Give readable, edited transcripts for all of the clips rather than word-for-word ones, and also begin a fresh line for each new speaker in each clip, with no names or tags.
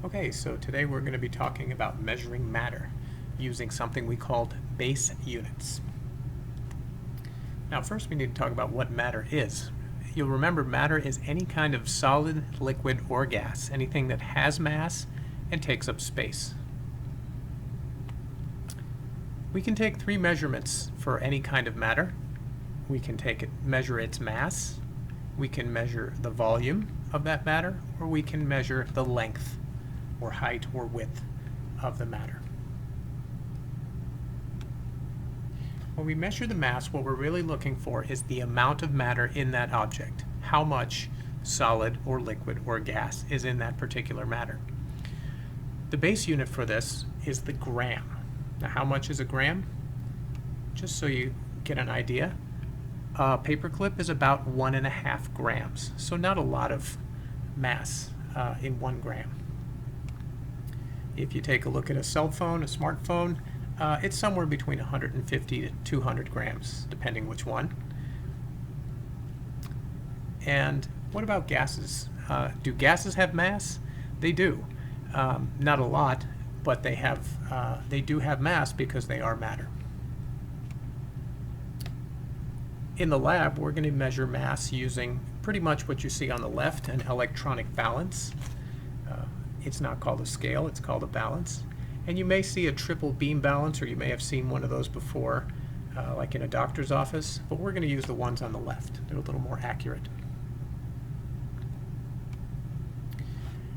Okay, so today we're going to be talking about measuring matter using something we called base units. Now first we need to talk about what matter is. You'll remember matter is any kind of solid, liquid, or gas, anything that has mass and takes up space. We can take three measurements for any kind of matter. We can measure its mass, we can measure the volume of that matter, or we can measure the length or height or width of the matter. When we measure the mass, what we're really looking for is the amount of matter in that object. How much solid or liquid or gas is in that particular matter. The base unit for this is the gram. Now how much is a gram? Just so you get an idea, a paperclip is about 1.5 grams, so not a lot of mass in 1 gram. If you take a look at a cell phone, a smartphone, it's somewhere between 150 to 200 grams, depending which one. And what about gases? Do gases have mass? They do. Not a lot, but they do have mass because they are matter. In the lab, we're going to measure mass using pretty much what you see on the left, an electronic balance. It's not called a scale, it's called a balance. And you may see a triple beam balance, or you may have seen one of those before, like in a doctor's office, but we're going to use the ones on the left. They're a little more accurate.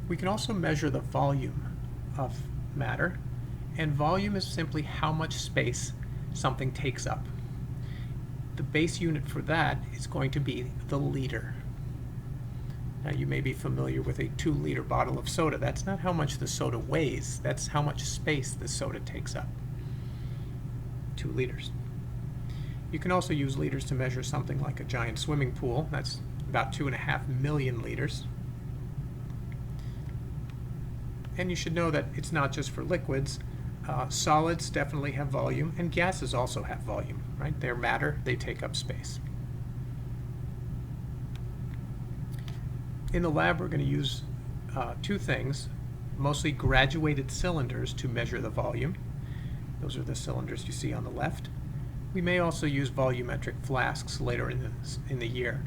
We can also measure the volume of matter, and volume is simply how much space something takes up. The base unit for that is going to be the liter. Now you may be familiar with a 2-liter bottle of soda. That's not how much the soda weighs, that's how much space the soda takes up. 2 liters. You can also use liters to measure something like a giant swimming pool. That's about 2.5 million liters. And you should know that it's not just for liquids. Solids definitely have volume, and gases also have volume, right? They're matter, they take up space. In the lab, we're going to use two things, mostly graduated cylinders to measure the volume. Those are the cylinders you see on the left. We may also use volumetric flasks later in the year.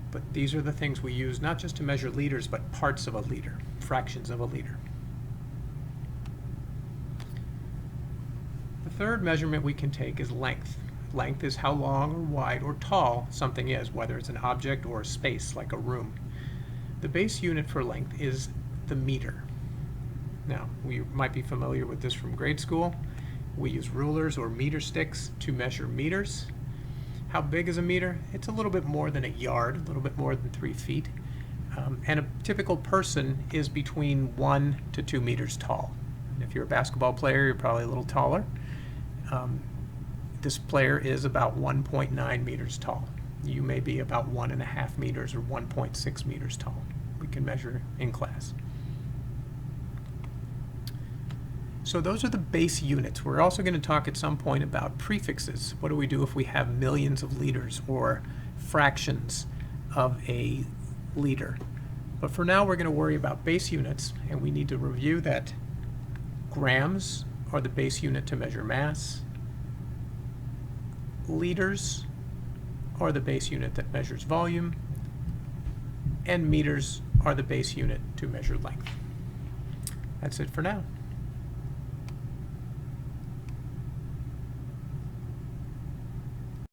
But these are the things we use not just to measure liters, but parts of a liter, fractions of a liter. The third measurement we can take is length. Length is how long or wide or tall something is, whether it's an object or a space like a room. The base unit for length is the meter. Now, we might be familiar with this from grade school. We use rulers or meter sticks to measure meters. How big is a meter? It's a little bit more than a yard, a little bit more than 3 feet. And a typical person is between 1 to 2 meters tall. And if you're a basketball player, you're probably a little taller. This player is about 1.9 meters tall. You may be about 1.5 meters or 1.6 meters tall. We can measure in class. So those are the base units. We're also going to talk at some point about prefixes. What do we do if we have millions of liters or fractions of a liter? But for now, we're going to worry about base units, and we need to review that grams are the base unit to measure mass. Liters are the base unit that measures volume, and meters are the base unit to measure length. That's it for now.